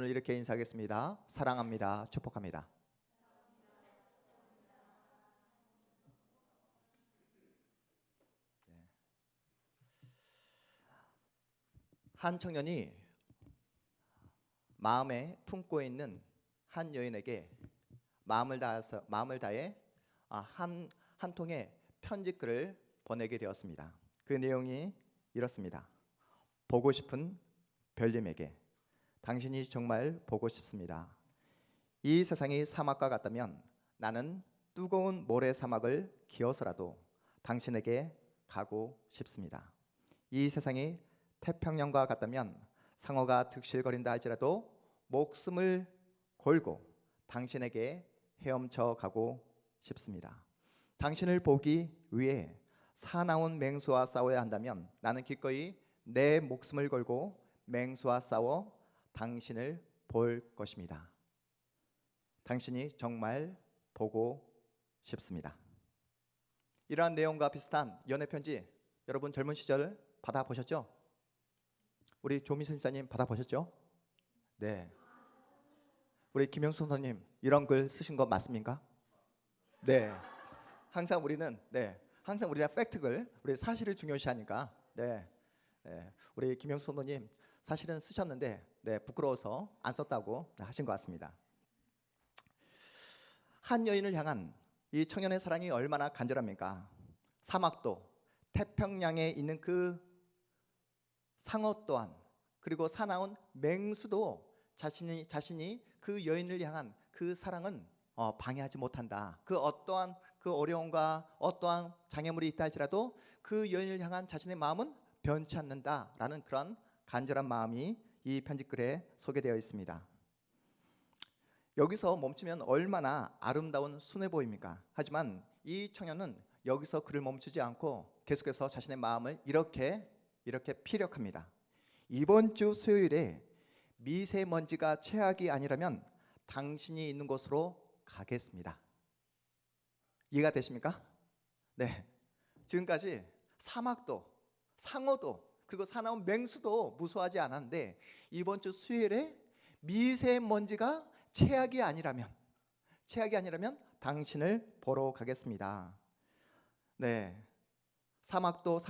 손을 이렇게 인사하겠습니다. 사랑합니다. 축복합니다. 한 청년이 마음에 품고 있는 한 여인에게 마음을 다해 한 통의 편지글을 보내게 되었습니다. 그 내용이 이렇습니다. 보고 싶은 별님에게, 당신이 정말 보고 싶습니다. 이 세상이 사막과 같다면 나는 뜨거운 모래 사막을 기어서라도 당신에게 가고 싶습니다. 이 세상이 태평양과 같다면 상어가 득실거린다 할지라도 목숨을 걸고 당신에게 헤엄쳐 가고 싶습니다. 당신을 보기 위해 사나운 맹수와 싸워야 한다면 나는 기꺼이 내 목숨을 걸고 맹수와 싸워 당신을 볼 것입니다. 당신이 정말 보고 싶습니다. 이러한 내용과 비슷한 연애 편지 여러분 젊은 시절 받아보셨죠? 우리 조미순 집사님 받아보셨죠? 네. 우리 김영수 선생님 이런 글 쓰신 거 맞습니까? 네. 항상 우리는 팩트글, 우리 사실을 중요시하니까 우리 김영수 선생님 사실은 쓰셨는데 부끄러워서 안 썼다고 하신 것 같습니다. 한 여인을 향한 이 청년의 사랑이 얼마나 간절합니까? 사막도 태평양에 있는 그 상어 또한, 그리고 사나운 맹수도 자신이 그 여인을 향한 그 사랑은 방해하지 못한다. 그 어떠한 그 어려움과 어떠한 장애물이 있다 할지라도 그 여인을 향한 자신의 마음은 변치 않는다라는 그런 간절한 마음이 이 편지글에 소개되어 있습니다. 여기서 멈추면 얼마나 아름다운 순해 보입니까? 하지만 이 청년은 여기서 글을 멈추지 않고 계속해서 자신의 마음을 이렇게 피력합니다. 이번 주 수요일에 미세먼지가 최악이 아니라면 당신이 있는 곳으로 가겠습니다. 이해가 되십니까? 네. 지금까지 사막도, 상어도, 그리고 사나운 맹수도 무서워하지 않았는데 이번 주 수요일에 미세먼지가 최악이 아니라면 당신을 보러 가겠습니다. 네. 사막도,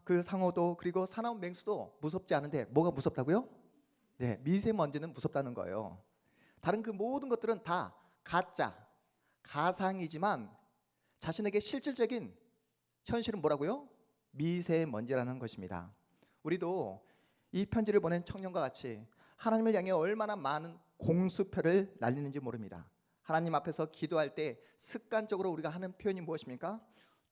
그 상어도, 그리고 사나운 맹수도 무섭지 않은데 뭐가 무섭다고요? 네, 미세먼지는 무섭다는 거예요. 다른 그 모든 것들은 다 가상이지만 자신에게 실질적인 현실은 뭐라고요? 미세먼지라는 것입니다. 우리도 이 편지를 보낸 청년과 같이 하나님을 향해 얼마나 많은 공수표를 날리는지 모릅니다. 하나님 앞에서 기도할 때 습관적으로 우리가 하는 표현이 무엇입니까?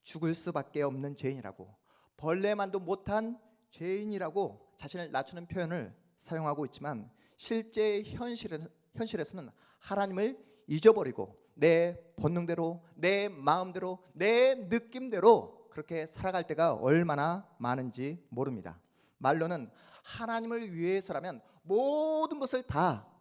죽을 수밖에 없는 죄인이라고, 벌레만도 못한 죄인이라고 자신을 낮추는 표현을 사용하고 있지만 실제 현실에서는 하나님을 잊어버리고 내 본능대로, 내 마음대로, 내 느낌대로 그렇게 살아갈 때가 얼마나 많은지 모릅니다. 말로는 하나님을 위해서라면 모든 것을 다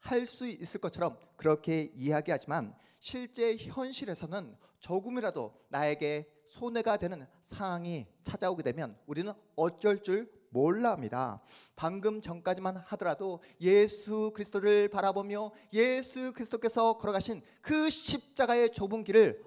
할 수 있을 것처럼 그렇게 이야기하지만 실제 현실에서는 조금이라도 나에게 손해가 되는 상황이 찾아오게 되면 우리는 어쩔 줄 몰라 합니다. 방금 전까지만 하더라도 예수 그리스도를 바라보며 예수 그리스도께서 걸어가신 그 십자가의 좁은 길을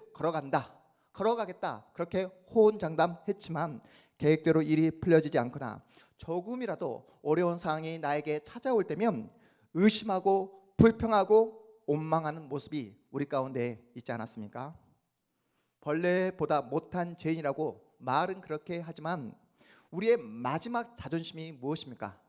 걸어가겠다 그렇게 호언장담했지만 계획대로 일이 풀려지지 않거나 조금이라도 어려운 상황이 나에게 찾아올 때면 의심하고 불평하고 원망하는 모습이 우리 가운데 있지 않았습니까? 벌레보다 못한 죄인이라고 말은 그렇게 하지만 우리의 마지막 자존심이 무엇입니까?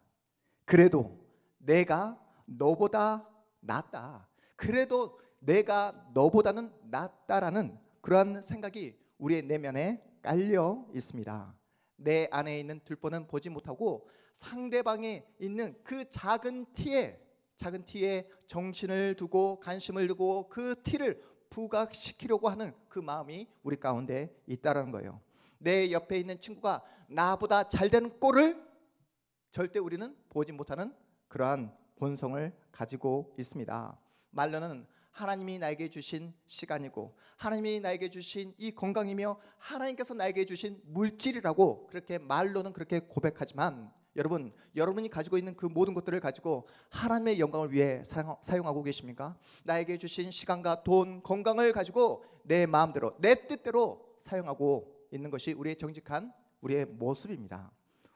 그래도 내가 너보다 낫다, 그래도 내가 너보다는 낫다라는 그러한 생각이 우리의 내면에 깔려 있습니다. 내 안에 있는 들보는 보지 못하고 상대방에 있는 그 작은 티에 정신을 두고 관심을 두고 그 티를 부각시키려고 하는 그 마음이 우리 가운데 있다는 거예요. 내 옆에 있는 친구가 나보다 잘 되는 꼴을 절대 우리는 보지 못하는 그러한 본성을 가지고 있습니다. 말로는 하나님이 나에게 주신 시간이고 하나님이 나에게 주신 이 건강이며 하나님께서 나에게 주신 물질이라고 그렇게 말로는 그렇게 고백하지만 여러분, 여러분이 가지고 있는 그 모든 것들을 가지고 하나님의 영광을 위해 사용하고 계십니까? 나에게 주신 시간과 돈, 건강을 가지고 내 마음대로, 내 뜻대로 사용하고 있는 것이 우리의 정직한 우리의 모습입니다.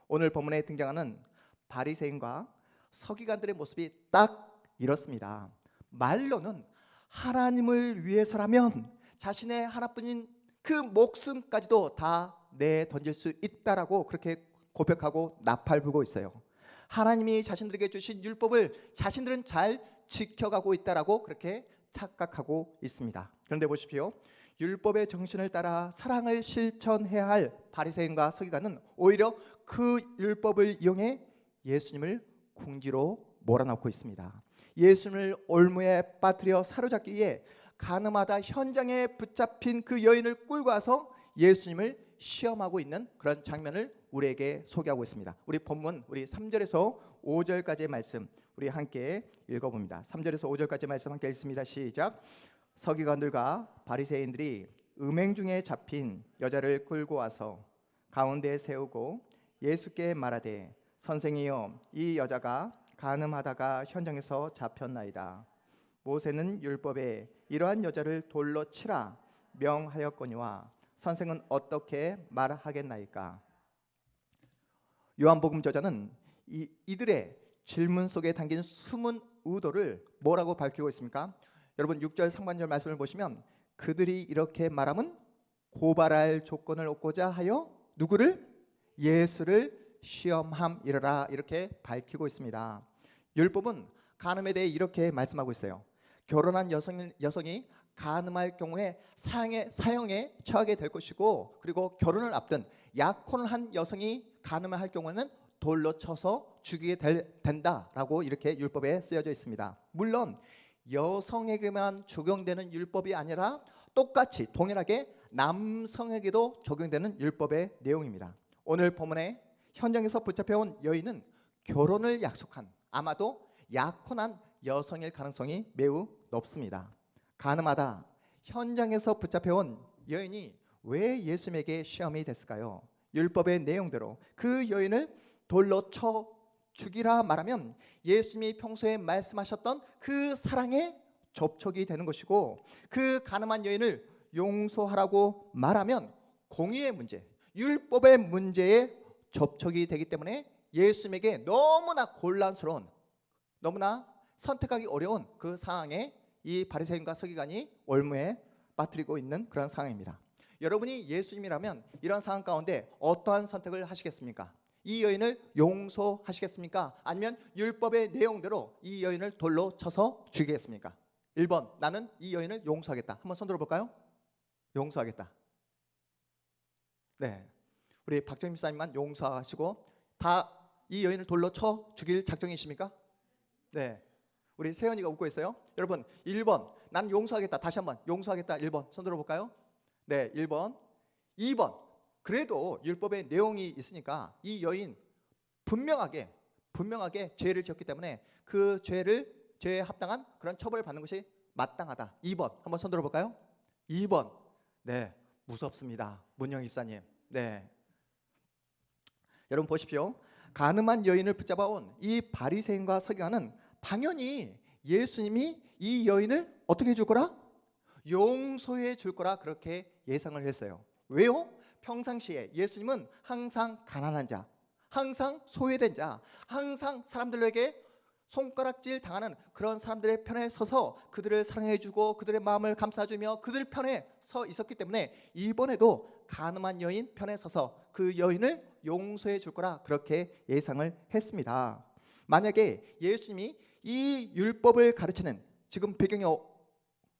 오늘 본문에 등장하는 바리새인과 서기관들의 모습이 딱 이렇습니다. 말로는 하나님을 위해서라면 자신의 하나뿐인 그 목숨까지도 다 내던질 수 있다라고 그렇게 고백하고 나팔 불고 있어요. 하나님이 자신들에게 주신 율법을 자신들은 잘 지켜가고 있다라고 그렇게 착각하고 있습니다. 그런데 보십시오. 율법의 정신을 따라 사랑을 실천해야 할 바리새인과 서기관은 오히려 그 율법을 이용해 예수님을 궁지로 몰아넣고 있습니다. 예수님을 올무에 빠뜨려 사로잡기 위해 가늠하다 현장에 붙잡힌 그 여인을 끌고 와서 예수님을 시험하고 있는 그런 장면을 우리에게 소개하고 있습니다. 우리 본문 우리 3절에서 5절까지의 말씀 우리 함께 읽어봅니다. 3절에서 5절까지 말씀 함께 읽습니다. 시작. 서기관들과 바리새인들이 음행 중에 잡힌 여자를 끌고 와서 가운데에 세우고 예수께 말하되 선생이여 이 여자가 간음하다가 현장에서 잡혔나이다. 모세는 율법에 이러한 여자를 돌로 치라 명하였거니와 선생은 어떻게 말하겠나이까? 요한복음 저자는 이들의 질문 속에 담긴 숨은 의도를 뭐라고 밝히고 있습니까? 여러분 6절 상반절 말씀을 보시면 그들이 이렇게 말함은 고발할 조건을 얻고자 하여 누구를? 예수를 시험함이라 이렇게 밝히고 있습니다. 율법은 간음에 대해 이렇게 말씀하고 있어요. 결혼한 여성이 간음할 경우에 사형에 처하게 될 것이고, 그리고 결혼을 앞둔 약혼을 한 여성이 간음을 할 경우에는 돌로 쳐서 죽이게 된다라고 이렇게 율법에 쓰여져 있습니다. 물론 여성에게만 적용되는 율법이 아니라 똑같이 동일하게 남성에게도 적용되는 율법의 내용입니다. 오늘 본문에 현장에서 붙잡혀온 여인은 결혼을 약속한 아마도 약혼한 여성일 가능성이 매우 높습니다. 간음하다 현장에서 붙잡혀온 여인이 왜 예수님에게 시험이 됐을까요? 율법의 내용대로 그 여인을 돌로 쳐 죽이라 말하면 예수님이 평소에 말씀하셨던 그 사랑의 접촉이 되는 것이고, 그 간음한 여인을 용서하라고 말하면 공의의 문제, 율법의 문제에 접촉이 되기 때문에 예수님에게 너무나 곤란스러운, 너무나 선택하기 어려운 그 상황에 이 바리새인과 서기관이 올무에 빠뜨리고 있는 그런 상황입니다. 여러분이 예수님이라면 이런 상황 가운데 어떠한 선택을 하시겠습니까? 이 여인을 용서하시겠습니까? 아니면 율법의 내용대로 이 여인을 돌로 쳐서 죽이겠습니까? 1번, 나는 이 여인을 용서하겠다. 한번 손 들어볼까요? 용서하겠다. 네, 우리 박정희 목사님만 용서하시고 다 이 여인을 돌로 쳐 죽일 작정이십니까? 네, 우리 세연이가 웃고 있어요. 여러분 1번, 나는 용서하겠다. 다시 한번 용서하겠다. 1번 손 들어볼까요? 네, 1번. 2번, 그래도 율법의 내용이 있으니까 이 여인 분명하게 죄를 지었기 때문에 그 죄에 합당한 그런 처벌을 받는 것이 마땅하다. 2번 한번 손 들어볼까요? 2번. 네, 무섭습니다. 문영 입사님. 네, 여러분 보십시오. 간음한 여인을 붙잡아온 이 바리새인과 서기관은 당연히 예수님이 이 여인을 어떻게 해줄 거라? 용서해 줄 거라 그렇게 예상을 했어요. 왜요? 평상시에 예수님은 항상 가난한 자, 항상 소외된 자, 항상 사람들에게 손가락질 당하는 그런 사람들의 편에 서서 그들을 사랑해주고 그들의 마음을 감싸주며 그들 편에 서 있었기 때문에 이번에도 간음한 여인 편에 서서 그 여인을 용서해 줄 거라 그렇게 예상을 했습니다. 만약에 예수님이 이 율법을 가르치는 지금 배경이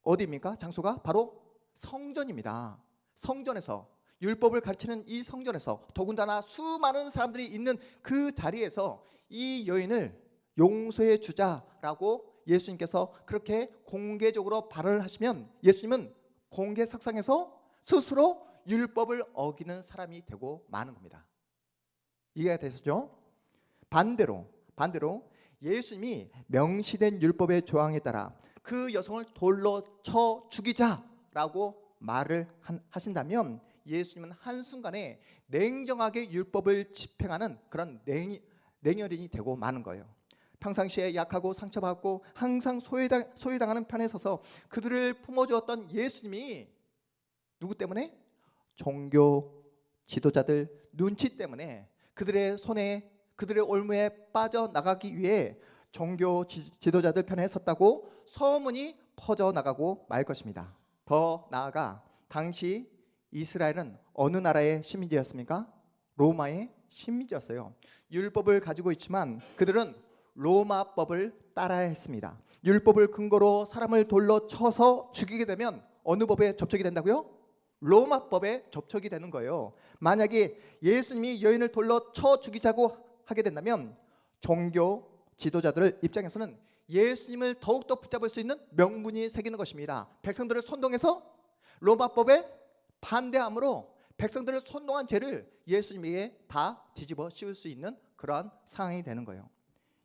어디입니까? 장소가 바로 성전입니다. 성전에서 율법을 가르치는 이 성전에서 더군다나 수많은 사람들이 있는 그 자리에서 이 여인을 용서해 주자라고 예수님께서 그렇게 공개적으로 발언을 하시면 예수님은 공개석상에서 스스로 율법을 어기는 사람이 되고 마는 겁니다. 이해가 되시죠? 반대로 예수님이 명시된 율법의 조항에 따라 그 여성을 돌로 쳐 죽이자라고 말을 하신다면 예수님은 한순간에 냉정하게 율법을 집행하는 그런 냉혈인이 되고 마는 거예요. 평상시에 약하고 상처받고 항상 소외당하는 편에 서서 그들을 품어주었던 예수님이 누구 때문에? 종교 지도자들 눈치 때문에 그들의 손에, 그들의 올무에 빠져나가기 위해 종교 지도자들 편에 섰다고 소문이 퍼져나가고 말 것입니다. 더 나아가 당시 이스라엘은 어느 나라의 식민지였습니까? 로마의 식민지였어요. 율법을 가지고 있지만 그들은 로마법을 따라야 했습니다. 율법을 근거로 사람을 돌로 쳐서 죽이게 되면 어느 법에 접촉이 된다고요? 로마법에 접촉이 되는 거예요. 만약에 예수님이 여인을 돌로 쳐 죽이자고 하게 된다면 종교 지도자들 입장에서는 예수님을 더욱더 붙잡을 수 있는 명분이 생기는 것입니다. 백성들을 선동해서 로마법에 반대함으로 백성들을 선동한 죄를 예수님에게 다 뒤집어 씌울 수 있는 그러한 상황이 되는 거예요.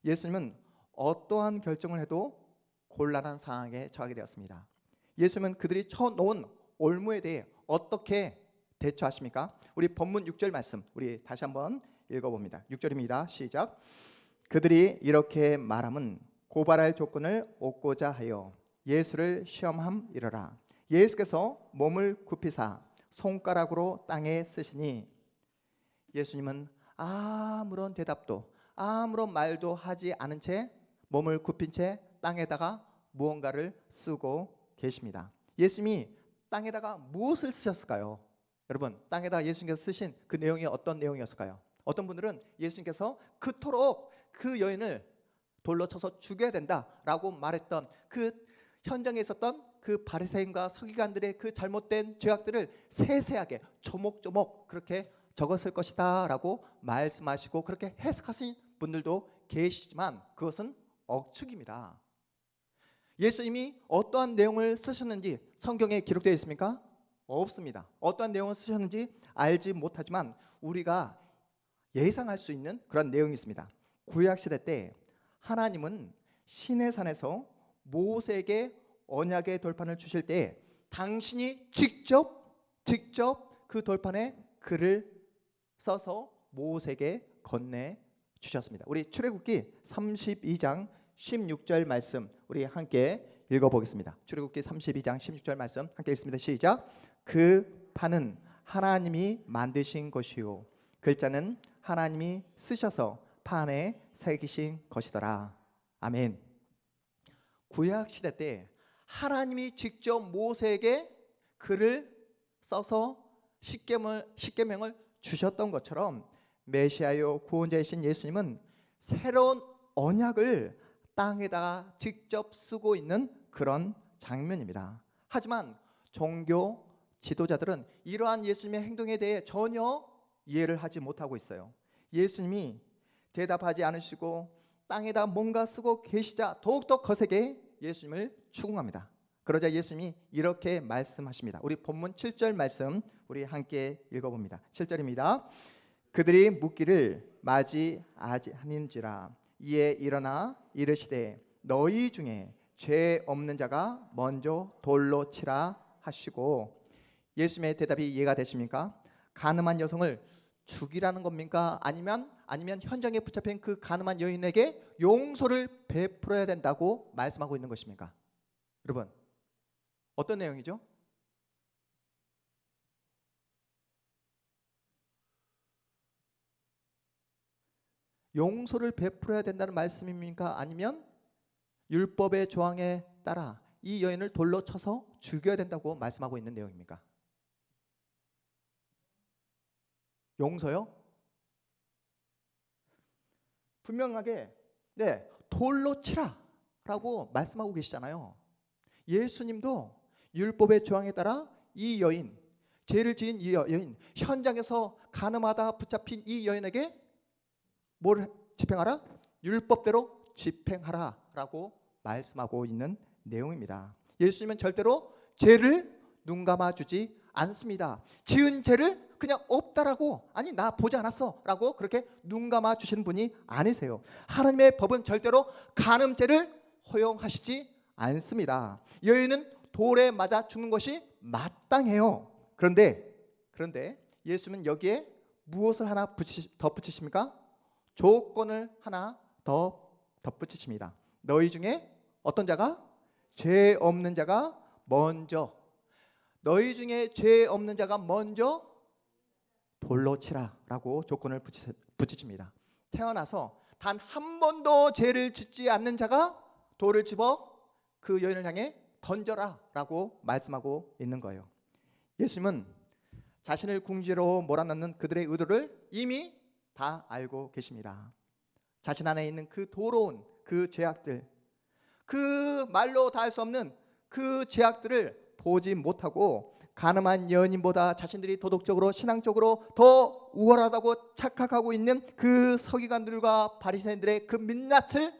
예수님은 어떠한 결정을 해도 곤란한 상황에 처하게 되었습니다. 예수님은 그들이 쳐놓은 올무에 대해 어떻게 대처하십니까? 우리 본문 6절 말씀 우리 다시 한번 읽어봅니다. 6절입니다. 시작. 그들이 이렇게 말함은 고발할 조건을 얻고자 하여 예수를 시험함이러라. 예수께서 몸을 굽히사 손가락으로 땅에 쓰시니 예수님은 아무런 대답도 아무런 말도 하지 않은 채 몸을 굽힌 채 땅에다가 무언가를 쓰고 계십니다. 예수님이 땅에다가 무엇을 쓰셨을까요? 여러분, 땅에다 예수님께서 쓰신 그 내용이 어떤 내용이었을까요? 어떤 분들은 예수님께서 그토록 그 여인을 돌로 쳐서 죽여야 된다라고 말했던 그 현장에 있었던 그 바리새인과 서기관들의 그 잘못된 죄악들을 세세하게 조목조목 그렇게 적었을 것이다라고 말씀하시고 그렇게 해석하신 분들도 계시지만 그것은 억측입니다. 예수님이 어떠한 내용을 쓰셨는지 성경에 기록되어 있습니까? 없습니다. 어떠한 내용을 쓰셨는지 알지 못하지만 우리가 예상할 수 있는 그런 내용이 있습니다. 구약시대 때 하나님은 시내산에서 모세에게 언약의 돌판을 주실 때 당신이 직접 그 돌판에 글을 써서 모세에게 건네 주셨습니다. 우리 출애굽기 32장 16절 말씀 우리 함께 읽어보겠습니다. 출애굽기 32장 16절 말씀 함께 읽습니다. 시작. 그 판은 하나님이 만드신 것이요 글자는 하나님이 쓰셔서 판에 새기신 것이더라. 아멘. 구약 시대 때 하나님이 직접 모세에게 글을 써서 십계명을 주셨던 것처럼 메시아요 구원자이신 예수님은 새로운 언약을 땅에다가 직접 쓰고 있는 그런 장면입니다. 하지만 종교 지도자들은 이러한 예수님의 행동에 대해 전혀 이해를 하지 못하고 있어요. 예수님이 대답하지 않으시고 땅에다 뭔가 쓰고 계시자 더욱더 거세게 예수님을 추궁합니다. 그러자 예수님이 이렇게 말씀하십니다. 우리 본문 7절 말씀 우리 함께 읽어봅니다. 7절입니다. 그들이 묻기를 맞이하는지라 이에 일어나 이르시되 너희 중에 죄 없는 자가 먼저 돌로 치라 하시고 예수님의 대답이 이해가 되십니까? 간음한 여성을 죽이라는 겁니까? 아니면 현장에 붙잡힌 그 간음한 여인에게 용서를 베풀어야 된다고 말씀하고 있는 것입니까? 여러분, 어떤 내용이죠? 용서를 베풀어야 된다는 말씀입니까? 아니면 율법의 조항에 따라 이 여인을 돌로 쳐서 죽여야 된다고 말씀하고 있는 내용입니까? 용서요? 분명하게 돌로 치라라고 말씀하고 계시잖아요. 예수님도 율법의 조항에 따라 이 여인, 죄를 지은 이 여인, 현장에서 간음하다 붙잡힌 이 여인에게 뭘 집행하라? 율법대로 집행하라라고 말씀하고 있는 내용입니다. 예수님은 절대로 죄를 눈감아주지 않습니다. 지은 죄를 그냥 없다라고 아니 나 보지 않았어라고 그렇게 눈감아 주시는 분이 아니세요. 하나님의 법은 절대로 간음죄를 허용하시지 않습니다. 여인은 돌에 맞아 죽는 것이 마땅해요. 그런데 예수님은 여기에 무엇을 하나 덧붙이십니까? 조건을 하나 더 덧붙이십니다. 너희 중에 어떤 자가? 죄 없는 자가 먼저, 너희 중에 죄 없는 자가 먼저 돌로 치라라고 조건을 붙이십니다. 태어나서 단 한 번도 죄를 짓지 않는 자가 돌을 집어 그 여인을 향해 던져라라고 말씀하고 있는 거예요. 예수님은 자신을 궁지로 몰아넣는 그들의 의도를 이미 다 알고 계십니다. 자신 안에 있는 그 더러운 그 죄악들, 그 말로 다 할 수 없는 그 죄악들을 보지 못하고 가늠한 여인보다 자신들이 도덕적으로 신앙적으로 더 우월하다고 착각하고 있는 그 서기관들과 바리새인들의 그 민낯을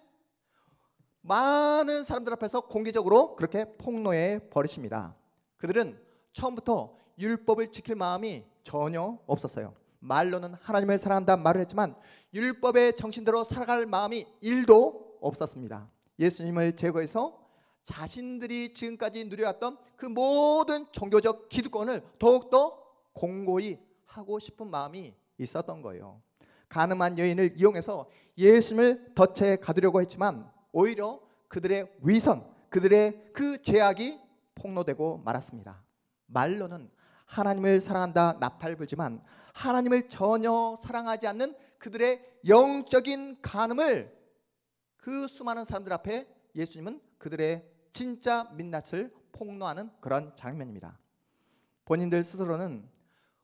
많은 사람들 앞에서 공개적으로 그렇게 폭로해 버리십니다. 그들은 처음부터 율법을 지킬 마음이 전혀 없었어요. 말로는 하나님을 사랑한다는 말을 했지만 율법의 정신대로 살아갈 마음이 1도 없었습니다. 예수님을 제거해서 자신들이 지금까지 누려왔던 그 모든 종교적 기득권을 더욱더 공고히 하고 싶은 마음이 있었던 거예요. 가늠한 여인을 이용해서 예수님을 덫에 가두려고 했지만 오히려 그들의 위선, 그들의 그 죄악이 폭로되고 말았습니다. 말로는 하나님을 사랑한다 나팔 불지만 하나님을 전혀 사랑하지 않는 그들의 영적인 간음을 그 수많은 사람들 앞에 예수님은 그들의 진짜 민낯을 폭로하는 그런 장면입니다. 본인들 스스로는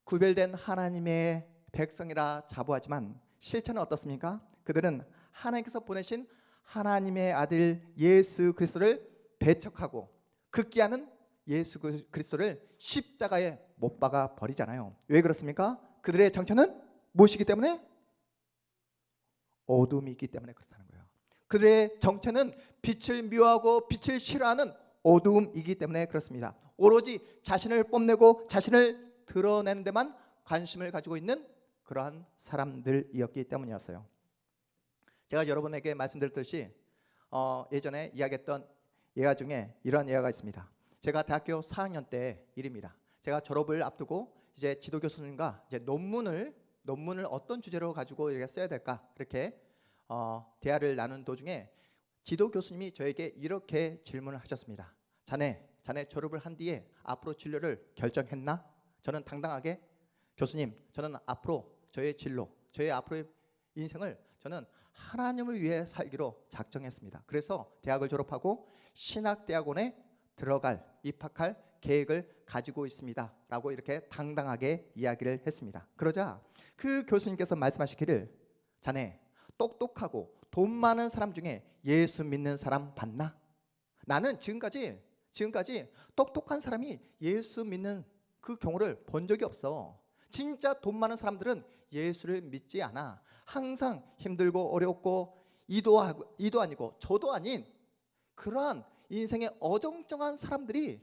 구별된 하나님의 백성이라 자부하지만 실체는 어떻습니까? 그들은 하나님께서 보내신 하나님의 아들 예수 그리스도를 배척하고 극기하는 예수 그리스도를 십자가에 못 박아 버리잖아요. 왜 그렇습니까? 그들의 정체는 무엇이기 때문에? 어둠이 있기 때문에 그렇다는 거예요. 그들의 정체는 빛을 미워하고 빛을 싫어하는 어두움이기 때문에 그렇습니다. 오로지 자신을 뽐내고 자신을 드러내는 데만 관심을 가지고 있는 그러한 사람들이었기 때문이었어요. 제가 여러분에게 말씀드렸듯이 예전에 이야기했던 예화 중에 이런 예화가 있습니다. 제가 대학교 4학년 때 일입니다. 제가 졸업을 앞두고 이제 지도 교수님과 이제 논문을 어떤 주제로 가지고 이렇게 써야 될까 이렇게 대화를 나눈 도중에 지도 교수님이 저에게 이렇게 질문을 하셨습니다. 자네 졸업을 한 뒤에 앞으로 진로를 결정했나? 저는 당당하게 교수님, 저는 앞으로 저의 진로, 저의 앞으로의 인생을 저는 하나님을 위해 살기로 작정했습니다. 그래서 대학을 졸업하고 신학대학원에 입학할 계획을 가지고 있습니다 라고 이렇게 당당하게 이야기를 했습니다. 그러자 그 교수님께서 말씀하시기를 자네 똑똑하고 돈 많은 사람 중에 예수 믿는 사람 봤나? 나는 지금까지 똑똑한 사람이 예수 믿는 그 경우를 본 적이 없어. 진짜 돈 많은 사람들은 예수를 믿지 않아. 항상 힘들고 어렵고 이도 아니고 저도 아닌 그러한 인생의 어정쩡한 사람들이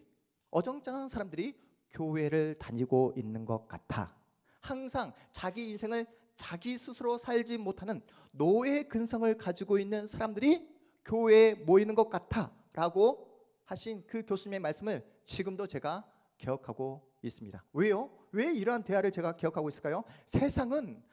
교회를 다니고 있는 것 같아. 항상 자기 인생을 자기 스스로 살지 못하는 노예 근성을 가지고 있는 사람들이 교회에 모이는 것 같아 라고 하신 그 교수님의 말씀을 지금도 제가 기억하고 있습니다. 왜요? 왜 이러한 대화를 제가 기억하고 있을까요? 세상은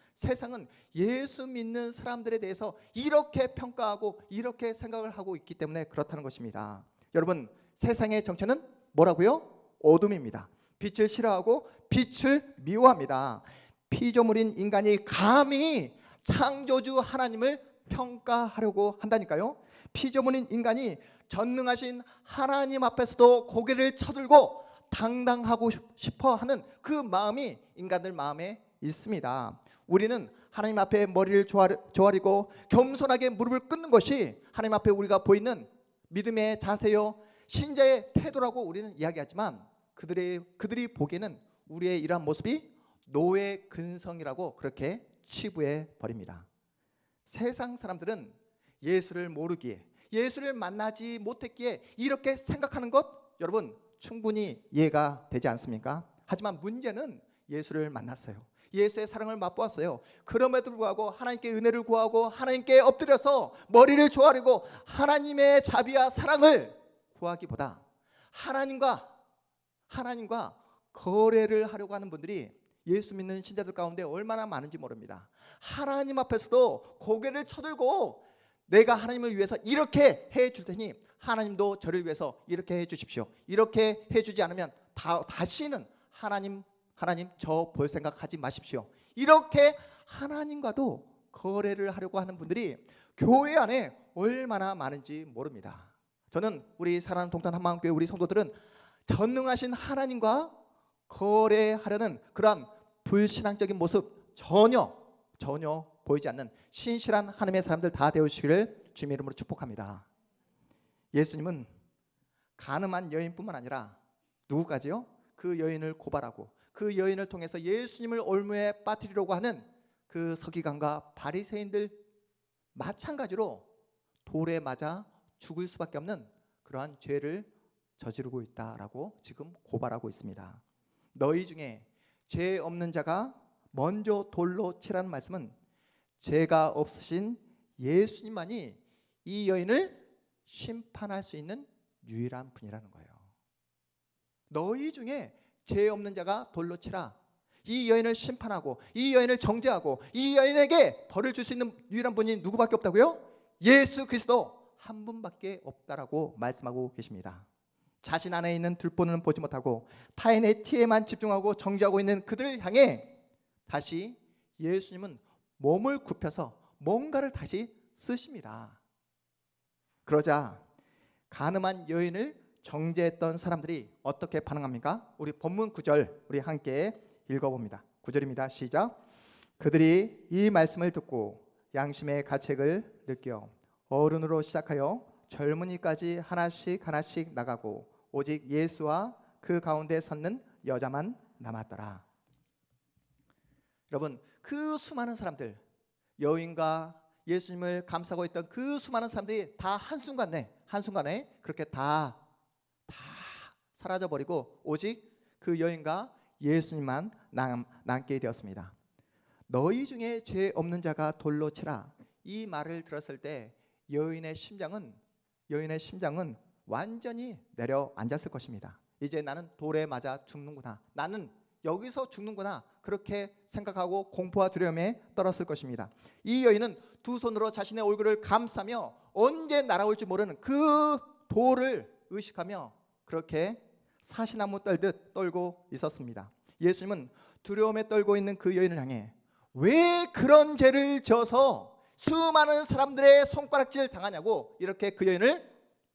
예수 믿는 사람들에 대해서 이렇게 평가하고 이렇게 생각을 하고 있기 때문에 그렇다는 것입니다. 여러분, 세상의 정체는 뭐라고요? 어둠입니다. 빛을 싫어하고 빛을 미워합니다. 피조물인 인간이 감히 창조주 하나님을 평가하려고 한다니까요. 피조물인 인간이 전능하신 하나님 앞에서도 고개를 쳐들고 당당하고 싶어 하는 그 마음이 인간들 마음에 있습니다. 우리는 하나님 앞에 머리를 조아리고 겸손하게 무릎을 꿇는 것이 하나님 앞에 우리가 보이는 믿음의 자세요, 신자의 태도라고 우리는 이야기하지만 그들이 보기에는 우리의 이러한 모습이 노예 근성이라고 그렇게 치부해 버립니다. 세상 사람들은 예수를 모르기에, 예수를 만나지 못했기에 이렇게 생각하는 것 여러분 충분히 이해가 되지 않습니까? 하지만 문제는 예수를 만났어요. 예수의 사랑을 맛보았어요. 그럼에도 불구하고 하나님께 은혜를 구하고 하나님께 엎드려서 머리를 조아리고 하나님의 자비와 사랑을 구하기보다 하나님과 거래를 하려고 하는 분들이 예수 믿는 신자들 가운데 얼마나 많은지 모릅니다. 하나님 앞에서도 고개를 쳐들고 내가 하나님을 위해서 이렇게 해줄 테니 하나님도 저를 위해서 이렇게 해주십시오. 이렇게 해주지 않으면 다시는 하나님 저 볼 생각 하지 마십시오. 이렇게 하나님과도 거래를 하려고 하는 분들이 교회 안에 얼마나 많은지 모릅니다. 저는 우리 사랑하는 동탄 한마음교회 우리 성도들은 전능하신 하나님과 거래하려는 그러한 불신앙적인 모습 전혀 보이지 않는 신실한 하나님의 사람들 다 되어주시기를 주님의 이름으로 축복합니다. 예수님은 가늠한 여인뿐만 아니라 누구까지요? 그 여인을 고발하고 그 여인을 통해서 예수님을 올무에 빠뜨리려고 하는 그 서기관과 바리새인들 마찬가지로 돌에 맞아 죽을 수밖에 없는 그러한 죄를 저지르고 있다라고 지금 고발하고 있습니다. 너희 중에 죄 없는 자가 먼저 돌로 치라는 말씀은 죄가 없으신 예수님만이 이 여인을 심판할 수 있는 유일한 분이라는 거예요. 너희 중에 죄 없는 자가 돌로 치라. 이 여인을 심판하고 이 여인을 정죄하고 이 여인에게 벌을 줄 수 있는 유일한 분이 누구밖에 없다고요? 예수 그리스도 한 분밖에 없다라고 말씀하고 계십니다. 자신 안에 있는 들보는 보지 못하고 타인의 티에만 집중하고 정죄하고 있는 그들을 향해 다시 예수님은 몸을 굽혀서 뭔가를 다시 쓰십니다. 그러자 가늠한 여인을 정죄했던 사람들이 어떻게 반응합니까? 우리 본문 9절 우리 함께 읽어봅니다. 9절입니다. 시작. 그들이 이 말씀을 듣고 양심의 가책을 느껴 어른으로 시작하여 젊은이까지 하나씩 나가고 오직 예수와 그 가운데 섰는 여자만 남았더라. 여러분, 그 수많은 사람들, 여인과 예수님을 감싸고 있던 그 수많은 사람들이 다 한순간에 그렇게 다 사라져버리고 오직 그 여인과 예수님만 남게 되었습니다. 너희 중에 죄 없는 자가 돌로 치라. 이 말을 들었을 때 여인의 심장은 완전히 내려앉았을 것입니다. 이제 나는 돌에 맞아 죽는구나, 나는 여기서 죽는구나, 그렇게 생각하고 공포와 두려움에 떨었을 것입니다. 이 여인은 두 손으로 자신의 얼굴을 감싸며 언제 날아올지 모르는 그 돌을 의식하며 그렇게 사시나무 떨듯 떨고 있었습니다. 예수님은 두려움에 떨고 있는 그 여인을 향해 왜 그런 죄를 져서 수많은 사람들의 손가락질 당하냐고 이렇게 그 여인을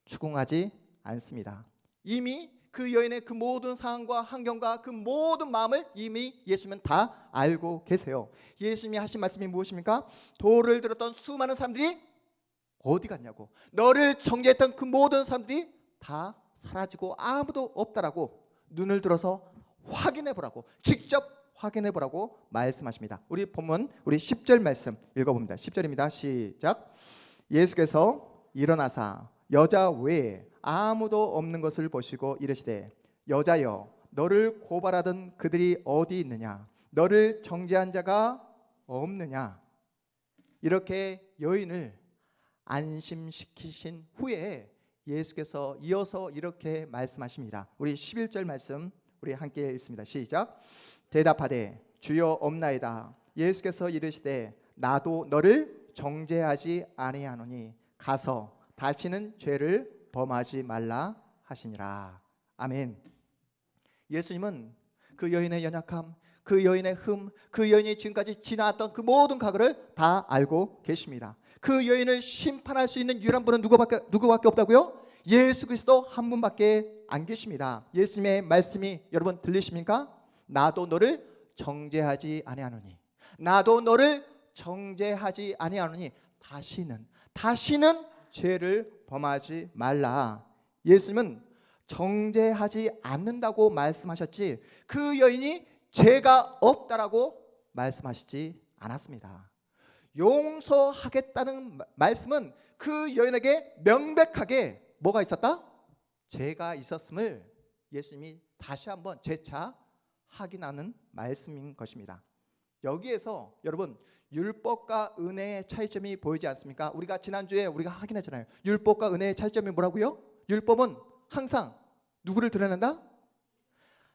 추궁하지 않습니다. 이미 그 여인의 그 모든 상황과 환경과 그 모든 마음을 이미 예수님은 다 알고 계세요. 예수님이 하신 말씀이 무엇입니까? 돌을 들었던 수많은 사람들이 어디 갔냐고, 너를 정죄했던 그 모든 사람들이 다 사라지고 아무도 없다라고 눈을 들어서 확인해 보라고, 직접 확인해 보라고 말씀하십니다. 우리 본문 우리 10절 말씀 읽어봅니다. 10절입니다. 시작. 예수께서 일어나사 여자 외에 아무도 없는 것을 보시고 이르시되 여자여 너를 고발하던 그들이 어디 있느냐, 너를 정죄한 자가 없느냐. 이렇게 여인을 안심시키신 후에 예수께서 이어서 이렇게 말씀하십니다. 우리 11절 말씀 우리 함께 읽습니다. 시작. 대답하되 주여 없나이다. 예수께서 이르시되 나도 너를 정죄하지 아니하노니 가서 다시는 죄를 범하지 말라 하시니라. 아멘. 예수님은 그 여인의 연약함, 그 여인의 흠, 그 여인이 지금까지 지나왔던 그 모든 과거를 다 알고 계십니다. 그 여인을 심판할 수 있는 유일한 분은 누구밖에 없다고요? 예수 그리스도 한 분밖에 안 계십니다. 예수님의 말씀이 여러분 들리십니까? 나도 너를 정죄하지 아니하노니, 나도 너를 정죄하지 아니하노니 다시는 죄를 범하지 말라. 예수님은 정죄하지 않는다고 말씀하셨지 그 여인이 죄가 없다라고 말씀하시지 않았습니다. 용서하겠다는 말씀은 그 여인에게 명백하게 뭐가 있었다? 죄가 있었음을 예수님이 다시 한번 재차 확인하는 말씀인 것입니다. 여기에서 여러분 율법과 은혜의 차이점이 보이지 않습니까? 우리가 지난주에 우리가 확인했잖아요. 율법과 은혜의 차이점이 뭐라고요? 율법은 항상 누구를 드러낸다?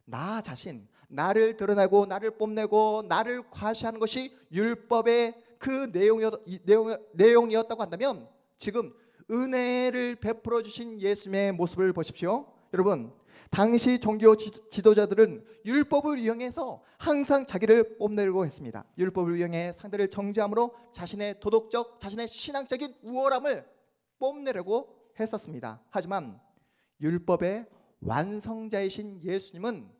나 자신, 나를 드러내고 나를 뽐내고 나를 과시하는 것이 율법의 그 내용이었다고 한다면, 지금 은혜를 베풀어 주신 예수님의 모습을 보십시오. 여러분, 당시 종교 지도자들은 율법을 이용해서 항상 자기를 뽐내려고 했습니다. 율법을 이용해 상대를 정죄함으로 자신의 도덕적, 자신의 신앙적인 우월함을 뽐내려고 했었습니다. 하지만 율법의 완성자이신 예수님은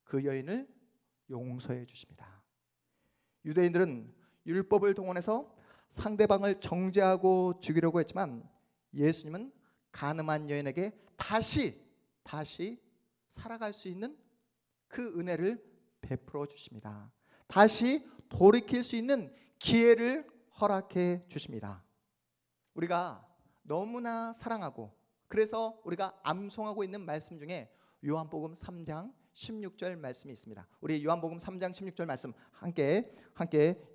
그 여인을 용서해 주십니다. 유대인들은 율법을 동원해서 상대방을 정죄하고 죽이려고 했지만, 예수님은 간음한 여인에게 다시 살아갈 수 있는 그 은혜를 베풀어 주십니다. 다시 돌이킬 수 있는 기회를 허락해 주십니다. 우리가 너무나 사랑하고, 그래서 우리가 암송하고 있는 말씀 중에 요한복음 3장 16절 말씀이 있습니다. 우리 요한복음 3장 16절 말씀 함께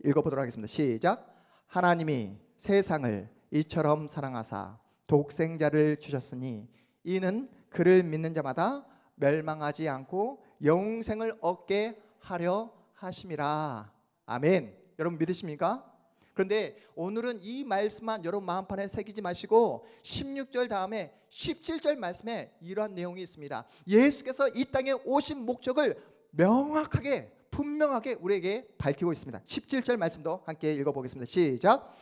읽어보도록 하겠습니다. 시작. 하나님이 세상을 이처럼 사랑하사 독생자를 주셨으니 이는 그를 믿는 자마다 멸망하지 않고 영생을 얻게 하려 하심이라. 아멘. 여러분 믿으십니까? 그런데 오늘은 이 말씀만 여러분 마음판에 새기지 마시고 16절 다음에 17절 말씀에 이러한 내용이 있습니다. 예수께서 이 땅에 오신 목적을 명확하게 분명하게 우리에게 밝히고 있습니다. 17절 말씀도 함께 읽어보겠습니다. 시작.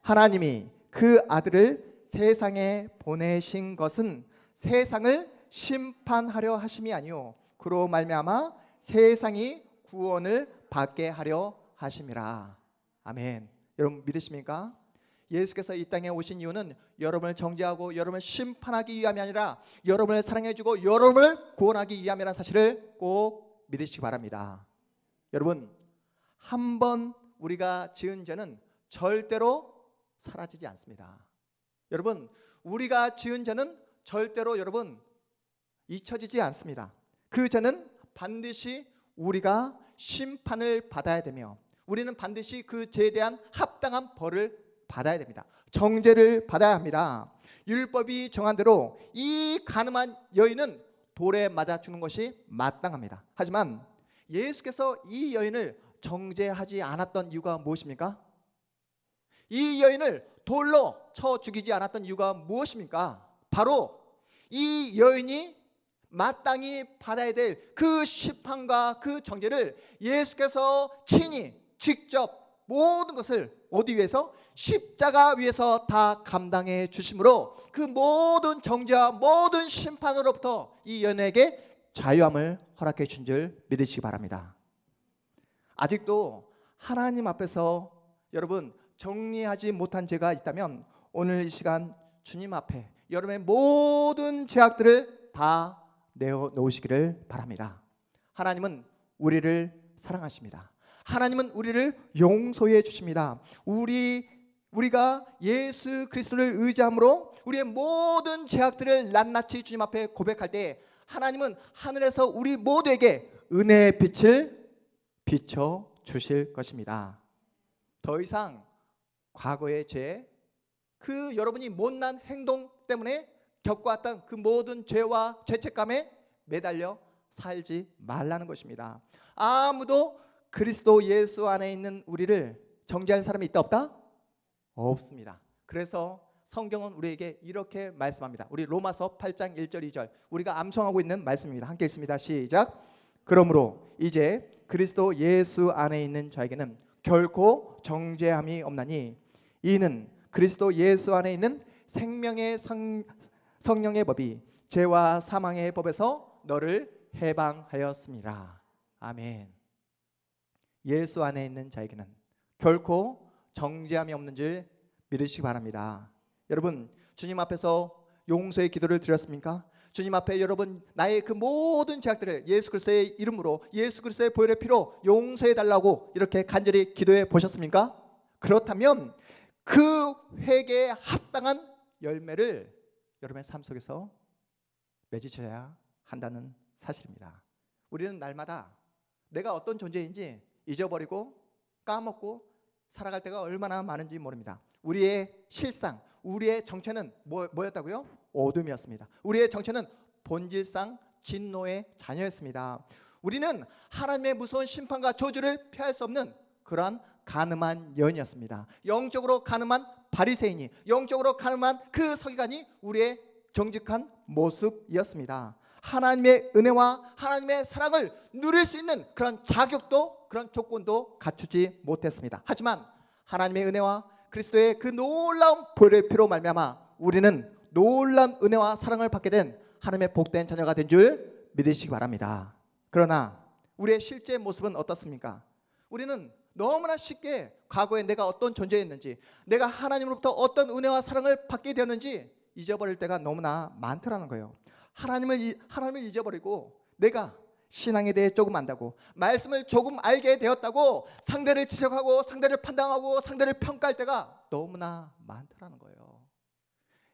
하나님이 그 아들을 세상에 보내신 것은 세상을 심판하려 하심이 아니요 그로 말미암아 세상이 구원을 받게 하려 하심이라. 아멘. 여러분 믿으십니까? 예수께서 이 땅에 오신 이유는 여러분을 정죄하고 여러분을 심판하기 위함이 아니라 여러분을 사랑해주고 여러분을 구원하기 위함이라는 사실을 꼭 믿으시기 바랍니다. 여러분, 한번 우리가 지은 죄는 절대로 사라지지 않습니다. 여러분, 우리가 지은 죄는 절대로 여러분 잊혀지지 않습니다. 그 죄는 반드시 우리가 심판을 받아야 되며, 우리는 반드시 그 죄에 대한 합당한 벌을 받아야 됩니다. 정죄를 받아야 합니다. 율법이 정한 대로 이 간음한 여인은 돌에 맞아 죽는 것이 마땅합니다. 하지만 예수께서 이 여인을 정죄하지 않았던 이유가 무엇입니까? 이 여인을 돌로 쳐 죽이지 않았던 이유가 무엇입니까? 바로 이 여인이 마땅히 받아야 될 그 심판과 그 정죄를 예수께서 친히 직접 모든 것을 어디 위해서? 십자가 위에서 다 감당해 주심으로 그 모든 정죄와 모든 심판으로부터 이 여인에게 자유함을 허락해 준 줄 믿으시기 바랍니다. 아직도 하나님 앞에서 여러분 정리하지 못한 죄가 있다면 오늘 이 시간 주님 앞에 여러분의 모든 죄악들을 다 내어놓으시기를 바랍니다. 하나님은 우리를 사랑하십니다. 하나님은 우리를 용서해 주십니다. 우리가 예수 그리스도를 의지함으로 우리의 모든 죄악들을 낱낱이 주님 앞에 고백할 때 하나님은 하늘에서 우리 모두에게 은혜의 빛을 비춰 주실 것입니다. 더 이상 과거의 죄, 그 여러분이 못난 행동 때문에 겪어왔던 그 모든 죄와 죄책감에 매달려 살지 말라는 것입니다. 아무도 그리스도 예수 안에 있는 우리를 정죄할 사람이 있다 없다? 없습니다. 그래서 성경은 우리에게 이렇게 말씀합니다. 우리 로마서 8장 1절 2절 우리가 암송하고 있는 말씀입니다. 함께 읽습니다. 시작. 그러므로 이제 그리스도 예수 안에 있는 자에게는 결코 정죄함이 없나니 이는 그리스도 예수 안에 있는 생명의 성령의 법이 죄와 사망의 법에서 너를 해방하였습니다. 아멘. 예수 안에 있는 자에게는 결코 정죄함이 없는 줄 믿으시기 바랍니다. 여러분, 주님 앞에서 용서의 기도를 드렸습니까? 주님 앞에 여러분 나의 그 모든 죄악들을 예수 그리스도의 이름으로 예수 그리스도의 보혈의 피로 용서해 달라고 이렇게 간절히 기도해 보셨습니까? 그렇다면 그 회개에 합당한 열매를 여러분의 삶 속에서 맺으셔야 한다는 사실입니다. 우리는 날마다 내가 어떤 존재인지 잊어버리고 까먹고 살아갈 때가 얼마나 많은지 모릅니다. 우리의 실상, 우리의 정체는 뭐였다고요? 어둠이었습니다. 우리의 정체는 본질상 진노의 자녀였습니다. 우리는 하나님의 무서운 심판과 저주를 피할 수 없는 그러한 가늠한 여인이었습니다. 영적으로 가늠한 바리새인이, 영적으로 가늠한 그 서기관이 우리의 정직한 모습이었습니다. 하나님의 은혜와 하나님의 사랑을 누릴 수 있는 그런 자격도, 그런 조건도 갖추지 못했습니다. 하지만 하나님의 은혜와 그리스도의 그 놀라운 보혈의 피로 말미암아 우리는 놀라운 은혜와 사랑을 받게 된 하나님의 복된 자녀가 된 줄 믿으시기 바랍니다. 그러나 우리의 실제 모습은 어떻습니까? 우리는 너무나 쉽게 과거에 내가 어떤 존재였는지, 내가 하나님으로부터 어떤 은혜와 사랑을 받게 되었는지 잊어버릴 때가 너무나 많더라는 거예요. 하나님을 잊어버리고 내가 신앙에 대해 조금 안다고, 말씀을 조금 알게 되었다고 상대를 지적하고 상대를 판단하고 상대를 평가할 때가 너무나 많더라는 거예요.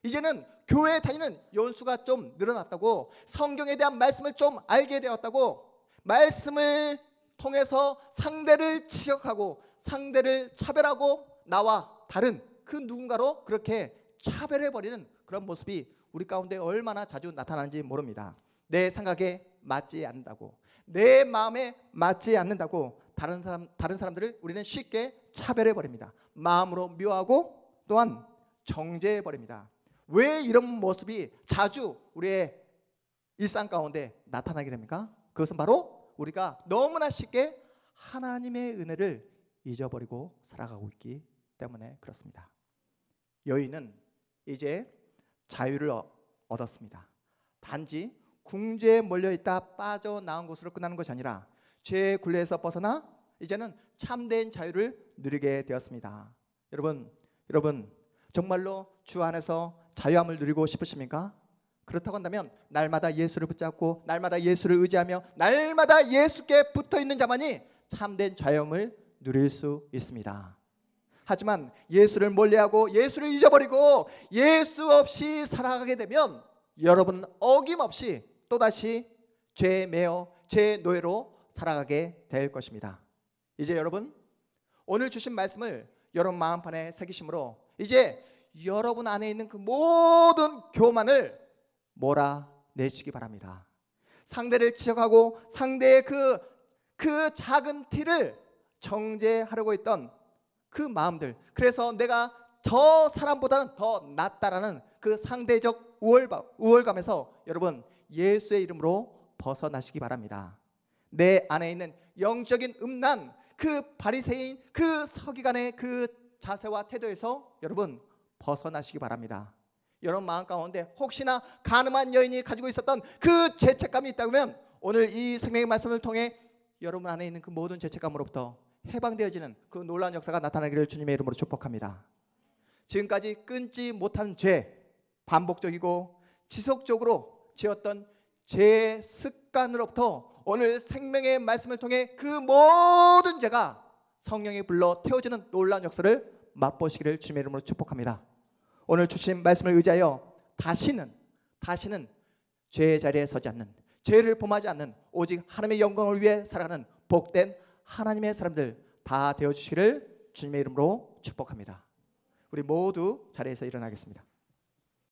이제는 교회에 다니는 연수가 좀 늘어났다고, 성경에 대한 말씀을 좀 알게 되었다고, 말씀을 통해서 상대를 지적하고 상대를 차별하고 나와 다른 그 누군가로 그렇게 차별해버리는 그런 모습이 우리 가운데 얼마나 자주 나타나는지 모릅니다. 내 생각에 맞지 않는다고, 내 마음에 맞지 않는다고 다른 사람들을 우리는 쉽게 차별해버립니다. 마음으로 미워하고 또한 정죄해버립니다. 왜 이런 모습이 자주 우리의 일상 가운데 나타나게 됩니까? 그것은 바로 우리가 너무나 쉽게 하나님의 은혜를 잊어버리고 살아가고 있기 때문에 그렇습니다. 여인은 이제 자유를 얻었습니다. 단지 궁죄에 몰려있다 빠져나온 것으로 끝나는 것이 아니라 죄의 굴레에서 벗어나 이제는 참된 자유를 누리게 되었습니다. 여러분 정말로 주 안에서 자유함을 누리고 싶으십니까? 그렇다고 한다면 날마다 예수를 붙잡고 날마다 예수를 의지하며 날마다 예수께 붙어있는 자만이 참된 자유함을 누릴 수 있습니다. 하지만 예수를 멀리하고 예수를 잊어버리고 예수 없이 살아가게 되면 여러분은 어김없이 또다시 죄에 매여 죄의 노예로 살아가게 될 것입니다. 이제 여러분, 오늘 주신 말씀을 여러분 마음판에 새기심으로 이제 여러분 안에 있는 그 모든 교만을 몰아내시기 바랍니다. 상대를 지적하고 상대의 그 작은 티를 정죄하려고 했던 그 마음들, 그래서 내가 저 사람보다는 더 낫다라는 그 상대적 우월감에서 여러분 예수의 이름으로 벗어나시기 바랍니다. 내 안에 있는 영적인 음란, 그 바리새인, 그 서기관의 그 자세와 태도에서 여러분 벗어나시기 바랍니다. 여러분 마음 가운데 혹시나 간음한 여인이 가지고 있었던 그 죄책감이 있다면 오늘 이 생명의 말씀을 통해 여러분 안에 있는 그 모든 죄책감으로부터 해방되어지는 그 놀라운 역사가 나타나기를 주님의 이름으로 축복합니다. 지금까지 끊지 못한 죄, 반복적이고 지속적으로 지었던 죄 습관으로부터 오늘 생명의 말씀을 통해 그 모든 죄가 성령의 불로 태워지는 놀라운 역사를 맛보시기를 주님의 이름으로 축복합니다. 오늘 주신 말씀을 의지하여 다시는 죄의 자리에 서지 않는, 죄를 범하지 않는 오직 하나님의 영광을 위해 살아가는 복된 하나님의 사람들 다 되어주시기를 주님의 이름으로 축복합니다. 우리 모두 자리에서 일어나겠습니다.